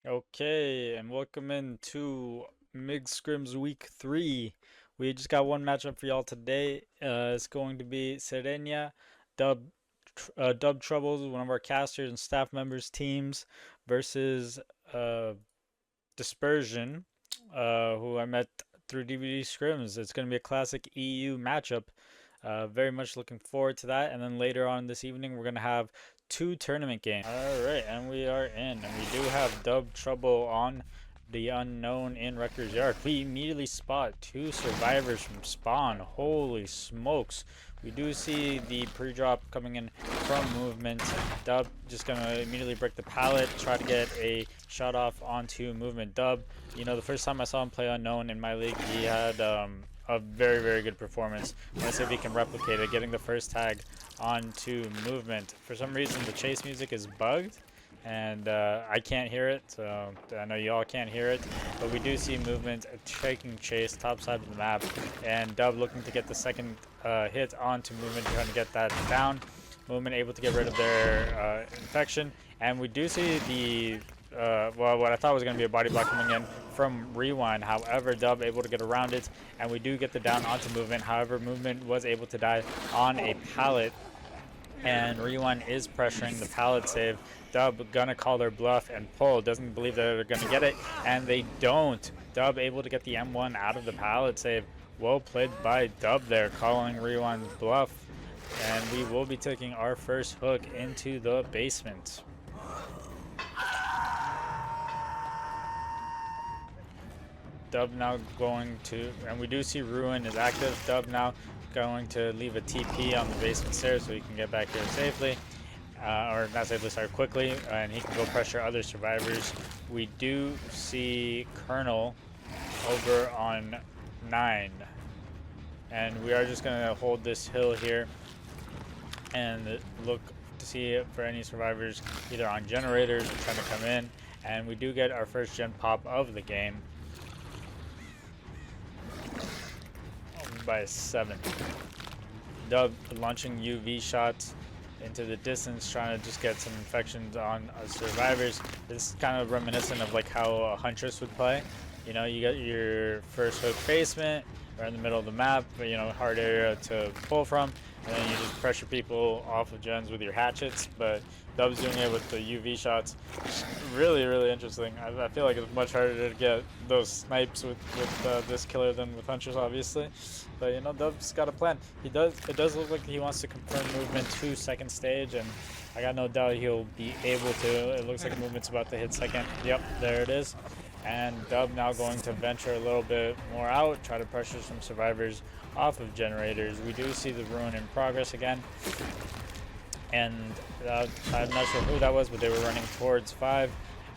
Okay, and welcome into MIGS Scrims Week 3. We just got one matchup for y'all today. It's going to be Sirenia, Dub Troubles, one of our casters and staff members' teams, versus Dispersion, who I met through DVD Scrims. It's going to be a classic EU matchup. Very much looking forward to that. And then later on this evening, we're going to have two tournament games. All right, and we are in. And we do have Dub Trouble on the unknown in Wrecker's Yard. We immediately spot two survivors from spawn. Holy smokes. We do see the pre-drop coming in from movement. Dub just going to immediately break the pallet, try to get a shot off onto movement. Dub, you know, the first time I saw him play unknown in my league, he had a very, very good performance. Let's see if he can replicate it, getting the first tag onto movement. For some reason, the chase music is bugged, and I can't hear it, so I know y'all can't hear it, but we do see movement taking chase top side of the map, and Dub looking to get the second hit onto movement, trying to get that down. Movement able to get rid of their infection, and we do see the well, what I thought was going to be a body block coming in from Rewind. However, Dub able to get around it, and we do get the down onto movement. However, movement was able to die on a pallet, and Rewind is pressuring the pallet save. Dub gonna call their bluff and pull. Doesn't believe that they're gonna get it, and they don't. Dub able to get the M1 out of the pallet save. Well played by Dub there, calling Rewind's bluff. And we will be taking our first hook into the basement. Dub now going to, and we do see Ruin is active. Dub now going to leave a TP on the basement stairs so he can get back here safely. Or not safely, sorry, quickly, and he can go pressure other survivors. We do see Colonel over on 9. And we are just going to hold this hill here and look to see for any survivors either on generators or trying to come in. And we do get our first gen pop of the game by 7. Dub launching UV shots into the distance, trying to just get some infections on survivors. This is kind of reminiscent of like how a Huntress would play. You know, you get your first hook basement, right in the middle of the map, but you know, hard area to pull from, and then you just pressure people off of gens with your hatchets. But Dub's doing it with the UV shots. Really, really interesting. I feel like it's much harder to get those snipes with this killer than with Huntress, obviously. But you know, Dub's got a plan. It does look like he wants to confirm movement to second stage, and I got no doubt he'll be able to. It looks like movement's about to hit second. Yep, there it is. And Dub now going to venture a little bit more out, try to pressure some survivors off of generators. We do see the ruin in progress again. And I'm not sure who that was, but they were running towards 5.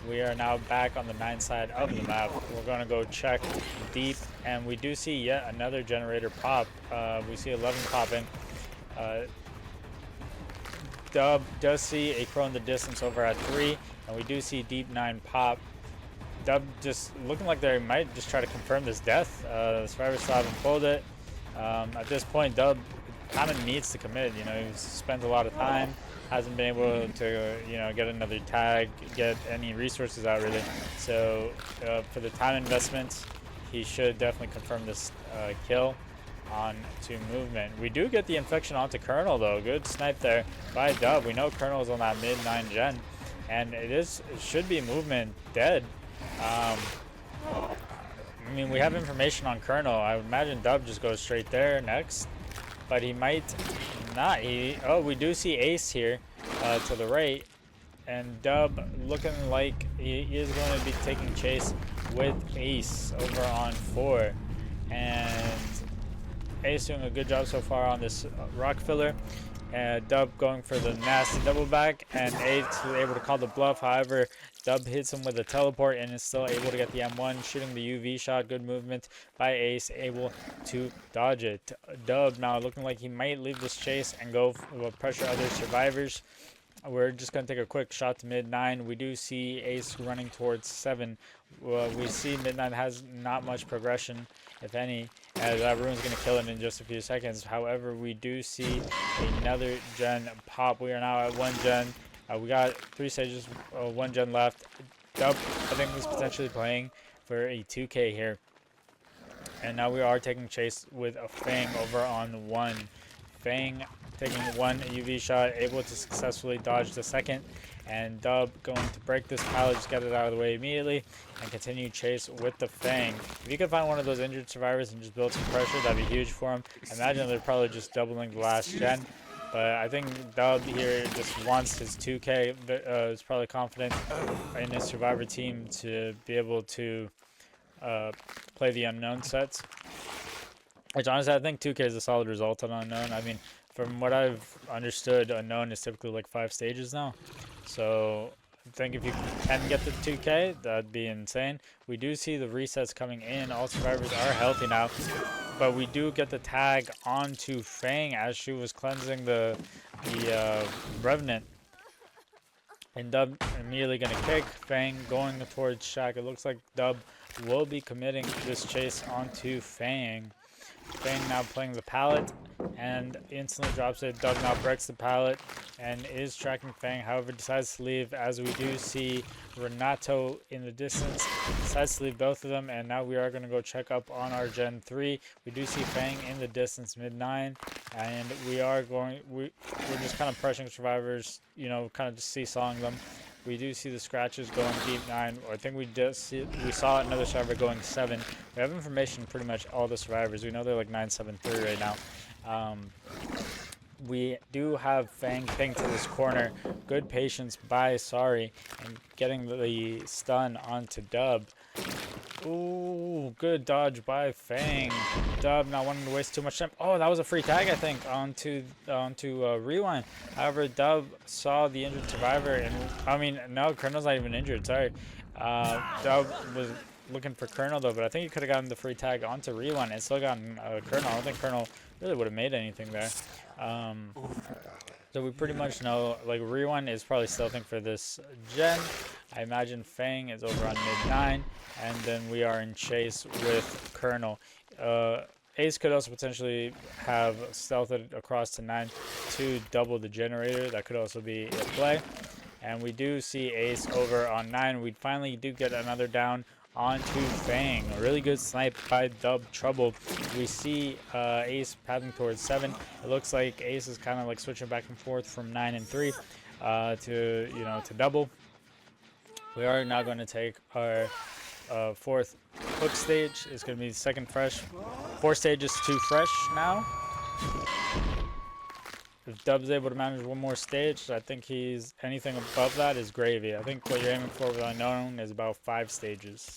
We are now back on the 9 side of the map. We're going to go check deep, and we do see yet another generator pop. We see 11 popping. Dub does see a crow in the distance over at 3, and we do see deep 9 pop. Dub just looking like they might just try to confirm this death. The survivors still haven't pulled it. At this point, Dub kind of needs to commit. You know, he's spent a lot of time, hasn't been able to, you know, get another tag, get any resources out really. So for the time investment, he should definitely confirm this kill on to movement. We do get the infection onto Colonel though. Good snipe there by Dub. We know Colonel is on that mid 9 gen, and it should be movement dead. I mean, we have information on Colonel. I would imagine Dub just goes straight there next, but he might not. Oh, we do see Ace here to the right, and Dub looking like he is going to be taking chase with Ace over on 4, and Ace doing a good job so far on this rock filler. Dub going for the nasty double back, and Ace is able to call the bluff. However, Dub hits him with a teleport and is still able to get the M1, shooting the UV shot. Good movement by Ace, able to dodge it. Dub now looking like he might leave this chase and go pressure other survivors. We're just going to take a quick shot to mid 9. We do see Ace running towards 7. We see mid 9 has not much progression, if any, as Ruin's going to kill him in just a few seconds. However, we do see another gen pop. We are now at 1 gen. We got 3 stages, 1 gen left. Dub, I think, was potentially playing for a 2K here. And now we are taking chase with a Fang over on 1. Fang taking 1 UV shot, able to successfully dodge the second. And Dub going to break this pallet, just get it out of the way immediately, and continue chase with the Fang. If you could find one of those injured survivors and just build some pressure, that'd be huge for him. I imagine they're probably just doubling the last gen. But I think Dub here just wants his 2K, is probably confident in his survivor team to be able to play the unknown sets. Which honestly, I think 2K is a solid result on unknown. I mean, from what I've understood, unknown is typically like 5 stages now. So I think if you can get the 2K, that'd be insane. We do see the resets coming in. All survivors are healthy now. But we do get the tag onto Fang as she was cleansing the Revenant. And Dub immediately going to kick. Fang going towards Shaq. It looks like Dub will be committing this chase onto Fang. Fang now playing the pallet and instantly drops it. Dub now breaks the pallet and is tracking Fang. However, decides to leave, as we do see Renato in the distance. Decides to leave both of them, and now we are going to go check up on our Gen 3. We do see Fang in the distance, mid-9, and we're just kind of pressuring survivors, you know, kind of just seesawing them. We do see the scratches going deep 9. I think we saw another survivor going 7. We have information pretty much all the survivors. We know they're like 9-7-3 right now. We do have Fang ping to this corner. Good patience by Sorry and getting the stun onto Dub. Ooh, good dodge by Fang. Dub not wanting to waste too much time. Oh, that was a free tag, I think, onto Rewind. However, Dub saw the injured survivor, and I mean, no, Colonel's not even injured. Sorry. Dub was looking for Colonel though, but I think he could have gotten the free tag onto Rewind and still gotten Colonel. I don't think Colonel really would have made anything there. So we pretty much know, like, Rewind is probably stealthing for this gen. I imagine Fang is over on mid-9, and then we are in chase with Colonel. Ace could also potentially have stealthed across to 9 to double the generator. That could also be a play. And we do see Ace over on 9. We finally do get another down onto Fang. A really good snipe by Dub Trouble. We see Ace pathing towards 7. It looks like Ace is kind of like switching back and forth from 9 and 3 to double. We are now going to take our 4th hook stage. It's going to be the second fresh. 4 stages, 2 fresh now. If Dub's able to manage 1 more stage, I think he's anything above that is gravy. I think what you're aiming for with unknown is about 5 stages.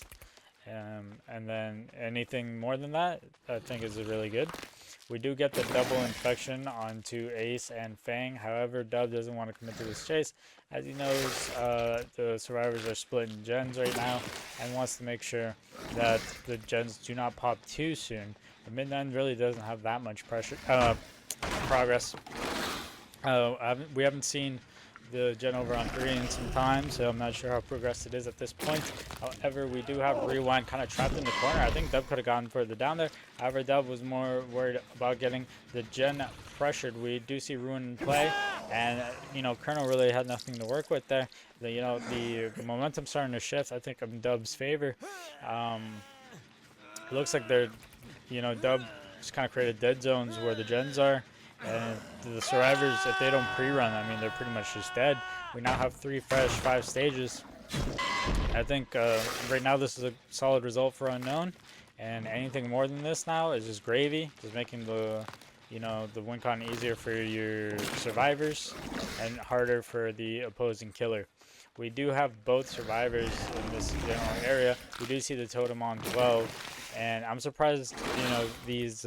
And then anything more than that, I think is really good. We do get the double infection onto Ace and Fang. However, Dub doesn't want to commit to this chase. As he knows, the survivors are split in gens right now and wants to make sure that the gens do not pop too soon. The mid-9 really doesn't have that much progress. We haven't seen the gen over on 3 in some time, so I'm not sure how progressed it is at this point. However, we do have Rewind kind of trapped in the corner. I think Dub could have gone further down there. However, Dub was more worried about getting the gen pressured. We do see Ruin in play, and Colonel really had nothing to work with there. The momentum starting to shift, I think, in Dub's favor. It looks like they're, Dub just kind of created dead zones where the gens are. And the survivors, if they don't pre-run, I mean, they're pretty much just dead. We now have 3 fresh 5 stages. I think right now this is a solid result for unknown, and anything more than this now is just gravy, just making the win con easier for your survivors and harder for the opposing killer. We do have both survivors in this general area. We do see the totem on 12. And I'm surprised, these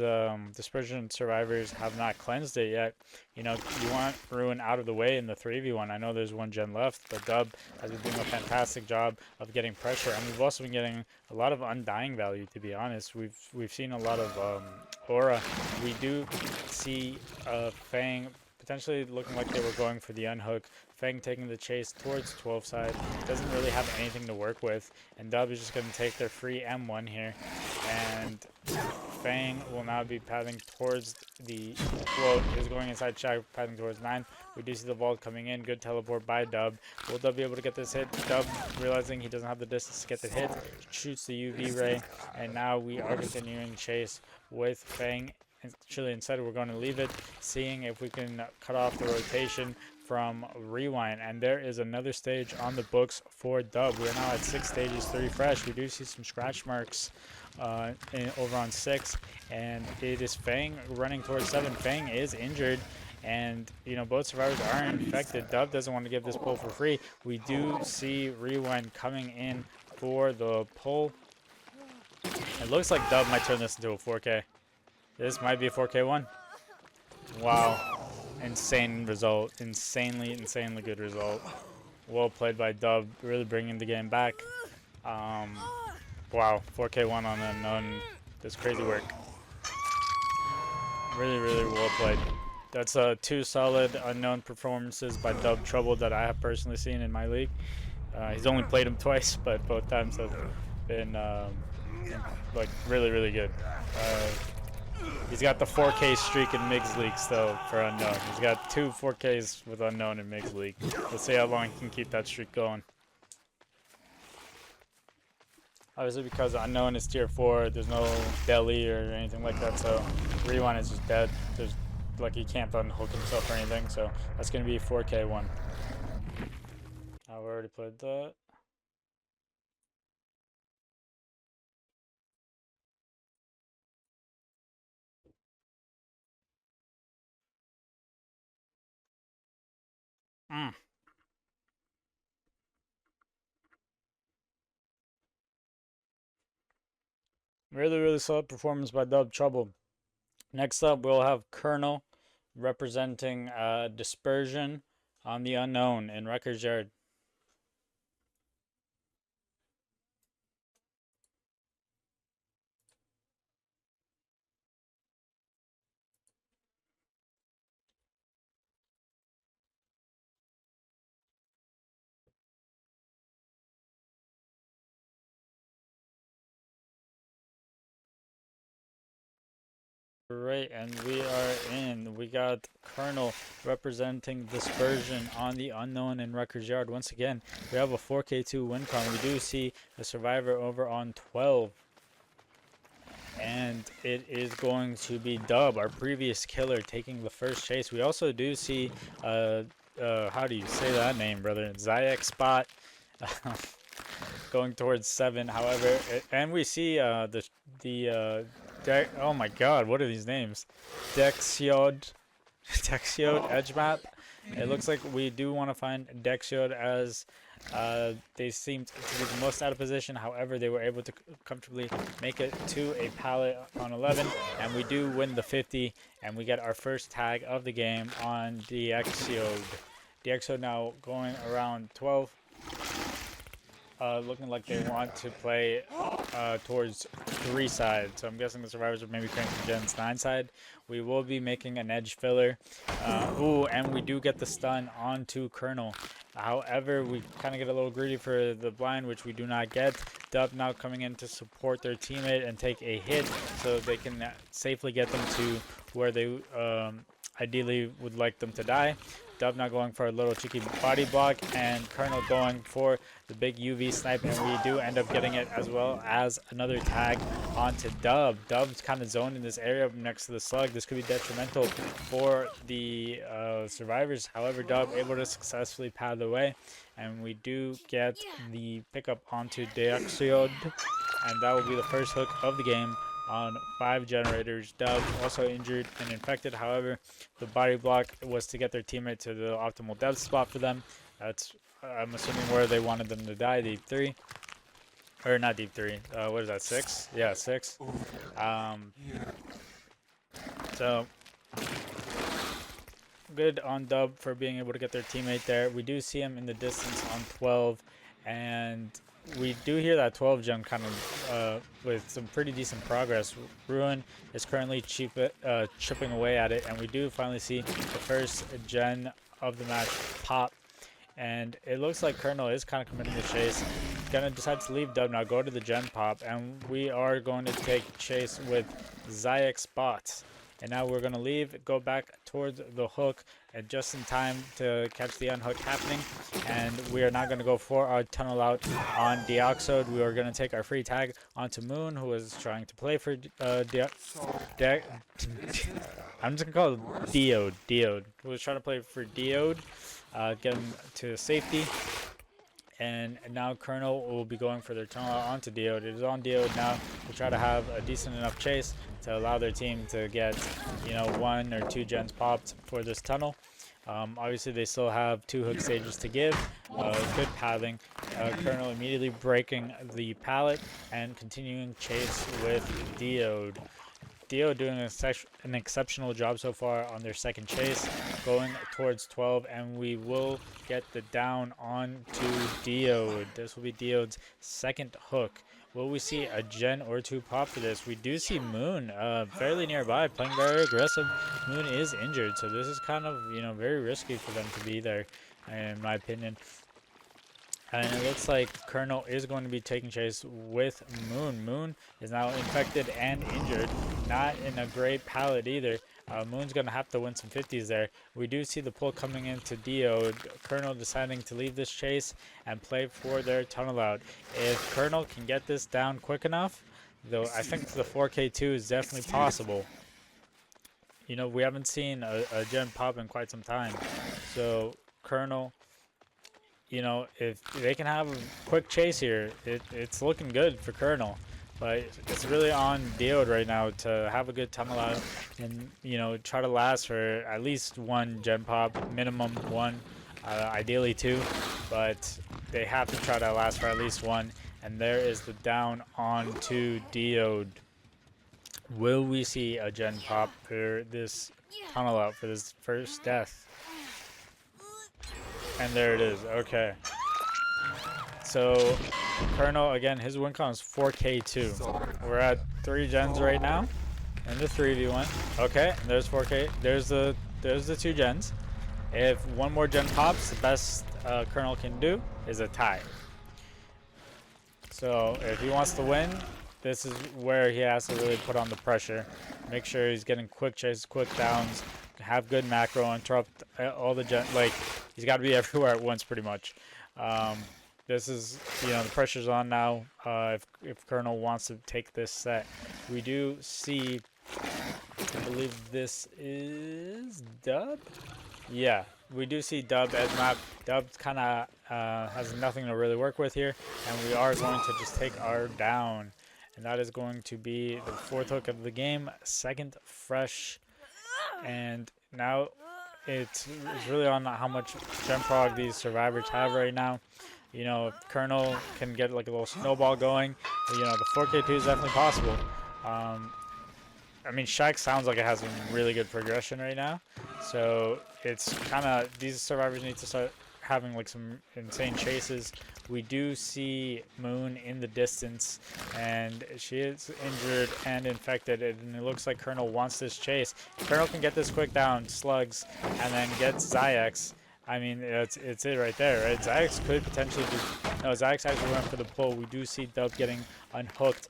Dispersion survivors have not cleansed it yet. You want Ruin out of the way in the 3v1. I know there's 1 gen left, but Dub has been doing a fantastic job of getting pressure. And we've also been getting a lot of undying value, to be honest. We've seen a lot of aura. We do see Fang potentially looking like they were going for the unhook. Feng taking the chase towards 12 side. Doesn't really have anything to work with. And Dub is just going to take their free M1 here. And Feng will now be pathing towards the... Well, is going inside Shack, pathing towards 9. We do see the vault coming in. Good teleport by Dub. Will Dub be able to get this hit? Dub, realizing he doesn't have the distance to get the hit, shoots the UV ray. And now we are continuing chase with Feng. Actually, instead, we're going to leave it, seeing if we can cut off the rotation from Rewind. And there is another stage on the books for Dub. We're now at 6 stages, 3 fresh. We do see some scratch marks over on 6, and it is Feng running towards 7. Feng is injured, and you know, both survivors are infected. Dub doesn't want to give this pull for free. We do see Rewind coming in for the pull. It looks like Dub might turn this into a 4K. This might be a 4K1. Wow. Insane result. Insanely good result. Well played by Dub. Really bringing the game back. Wow. 4K1 on unknown. That's crazy work. Really well played. That's 2 solid unknown performances by Dub Trouble that I have personally seen in my league. He's only played him twice, but both times have been like really good. He's got the 4K streak in MigsLeague still for Unknown. He's got 2 4Ks with Unknown in MigsLeague. Let's see how long he can keep that streak going. Obviously, because Unknown is tier 4, there's no deli or anything like that, so Rewind is just dead. There's like he can't unhook himself or anything, so that's gonna be 4K1. I've already played that. Really solid performance by Dub Trouble. Next up, we'll have Colonel representing Dispersion on the Unknown in Records Yard. Right, and we are in. We got Colonel representing Dispersion on the Unknown in Records Yard. Once again, we have a 4K2 win con. We do see a survivor over on 12. And it is going to be Dub, our previous killer, taking the first chase. We also do see, how do you say that name, brother? Zayak Spot going towards 7. However, and we see oh my god, what are these names? Dexiod edge map. It looks like we do want to find Dexiod, as they seemed to be the most out of position. However, they were able to comfortably make it to a pallet on 11, and we do win the 50, and we get our first tag of the game on Dexiod. Dexiod now going around 12. Looking like they want to play towards 3 side. So I'm guessing the survivors are maybe playing from Gen's 9 side. We will be making an edge filler. And we do get the stun onto Colonel. However, we kind of get a little greedy for the blind, which we do not get. Dub now coming in to support their teammate and take a hit so they can safely get them to where they ideally would like them to die. Dub now going for a little cheeky body block, and Colonel going for the big UV snipe, and we do end up getting it, as well as another tag onto Dub. Dub's kind of zoned in this area next to the slug. This could be detrimental for the survivors. However, Dub able to successfully pad away, and we do get the pickup onto Dexiod, and that will be the first hook of the game on 5 generators. Dub also injured and infected. However, the body block was to get their teammate to the optimal death spot for them. That's, I'm assuming, where they wanted them to die. Deep 3. Or not deep 3. What is that, 6? Yeah, 6. So, good on Dub for being able to get their teammate there. We do see him in the distance on 12, and we do hear that 12 gen kind of with some pretty decent progress. Ruin is currently chipping away at it, and we do finally see the first gen of the match pop. And it looks like Colonel is kind of committing the chase. Gonna decide to leave Dub now, go to the gen pop, and we are going to take chase with Zayax bots. And now we're gonna leave, go back towards the hook, and just in time to catch the unhook happening. And we are not gonna go for our tunnel out on Deoxode. We are gonna take our free tag onto Moon, who is trying to play for I'm just gonna call it Diode, who was trying to play for Diode, get him to safety. And now Colonel will be going for their tunnel out onto Diode. It is on Diode now to try to have a decent enough chase to allow their team to get, you know, 1 or 2 gens popped for this tunnel. Obviously, they still have 2 hook stages to give. Good pathing. Colonel immediately breaking the pallet and continuing chase with Diode. Dio doing an exceptional job so far on their second chase, going towards 12, and we will get the down on to Diode. This will be Diode's second hook. Will we see a gen or 2 pop for this? We do see Moon fairly nearby, playing very aggressive. Moon is injured, so this is kind of, you know, very risky for them to be there, in my opinion. And it looks like Colonel is going to be taking chase with Moon. Moon is now infected and injured. Not in a great pallet either. Moon's going to have to win some 50s there. We do see the pull coming into Dio. Colonel deciding to leave this chase and play for their tunnel out. If Colonel can get this down quick enough, though I think the 4K2 is definitely possible. You know, we haven't seen a gen pop in quite some time. So Colonel, you know, if they can have a quick chase here, it's looking good for Colonel. But it's really on Diode right now to have a good tunnel out and, you know, try to last for at least 1 gen pop, minimum 1, ideally 2. But they have to try to last for at least 1. And there is the down on to Diode. Will we see a gen pop for this tunnel out for this first death? And there it is. Okay. So Colonel, again, his win count is 4K2. We're at 3 gens right now in the 3v1. Okay, and there's 4K. There's the 2 gens. If 1 more gen pops, the best Colonel can do is a tie. So if he wants to win, this is where he has to really put on the pressure. Make sure he's getting quick chases, quick downs, have good macro, interrupt all the gen. Like, he's got to be everywhere at once pretty much. This is, you know, the pressure's on now. If Colonel wants to take this set, we do see, I believe this is Dub. Yeah, we do see Dub as map. Dub kind of has nothing to really work with here, and we are going to just take our down, and that is going to be the 4th hook of the game, 2nd fresh, and now it's really on how much gen prog these survivors have right now. You know, if Colonel can get like a little snowball going, you know, the 4K2 is definitely possible. I mean, Shaq sounds like it has some really good progression right now. So it's kind of, these survivors need to start having like some insane chases. We do see Moon in the distance, and she is injured and infected, and it looks like Colonel wants this chase. If Colonel can get this quick down, slugs, and then gets Zayax, I mean, it's it right there, right? Zayax could potentially just, no, Zayax actually went for the pull. We do see Dub getting unhooked,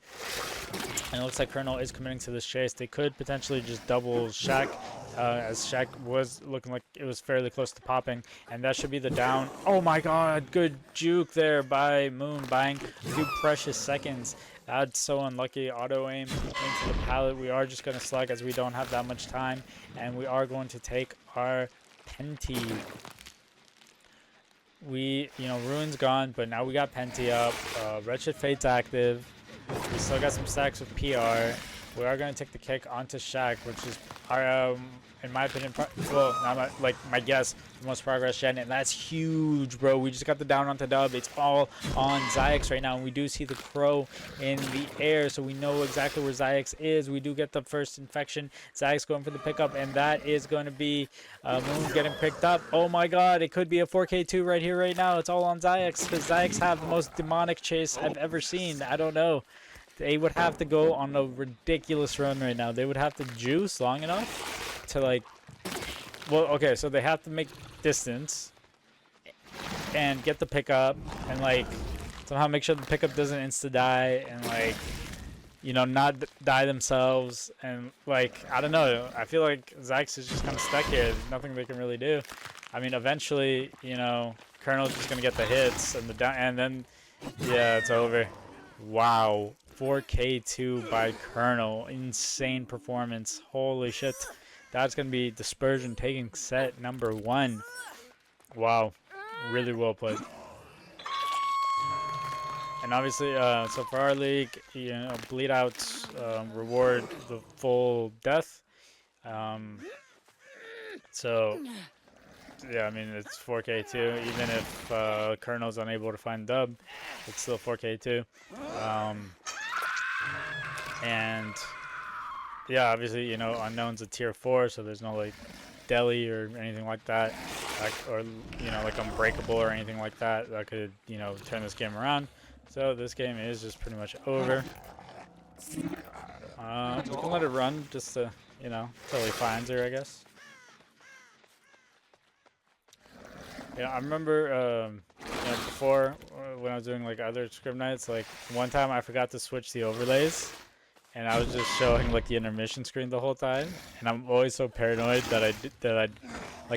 and it looks like Colonel is committing to this chase. They could potentially just double Shaq, as Shaq was looking like it was fairly close to popping, and that should be the down. Oh my god, good juke there by Moon, buying a few precious seconds. That's so unlucky. Auto aim into the pallet. We are just going to slug as we don't have that much time, and we are going to take our Penti. We, you know, Ruin's gone, but now we got Penti up. Wretched Fate's active. We still got some stacks with PR. We are going to take the kick onto Shaq, which is our, in my opinion, well, not my guess, the most progress gen, and that's huge, bro. We just got the down onto Dub. It's all on Zayax right now, and we do see the crow in the air, so we know exactly where Zayax is. We do get the first infection. Zayax going for the pickup, and that is going to be Moon getting picked up. Oh my god, it could be a 4K2 right here, right now. It's all on Zayax, because Zayax have the most demonic chase I've ever seen. I don't know. They would have to go on a ridiculous run right now. They would have to juice long enough to, like, well, okay, so they have to make distance, and get the pickup and like somehow make sure the pickup doesn't insta die and like, you know, not die themselves. And like, I don't know, I feel like Zyx is just kind of stuck here. There's nothing they can really do. I mean, eventually, you know, Colonel's just gonna get the hits and the down, and then yeah, it's over. Wow, 4K2 by Colonel, insane performance. Holy shit, that's gonna be Dispersion taking set number 1. Wow, really well played. And obviously, so for our league, you know, bleed outs reward the full death. So yeah, I mean, it's 4K2. Even if Colonel's unable to find dub, it's still 4K2. And yeah, obviously, you know, Unknown's a tier 4, so there's no like Deli or anything like that, or you know, like Unbreakable or anything like that that could, you know, turn this game around. So this game is just pretty much over. We can let it run just to, you know, until he finds her, I guess. Yeah, I remember you know, before when I was doing like other Scrim nights, like one time I forgot to switch the overlays, and I was just showing like the intermission screen the whole time. And I'm always so paranoid that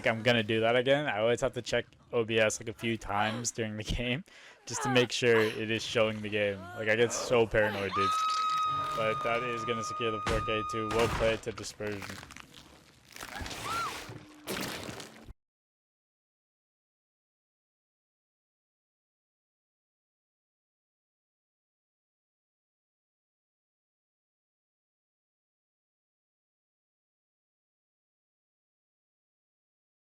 I'm gonna do that again. I always have to check OBS like a few times during the game just to make sure it is showing the game. Like I get so paranoid, dude. But that is gonna secure the 4K2. Well played to Dispersion.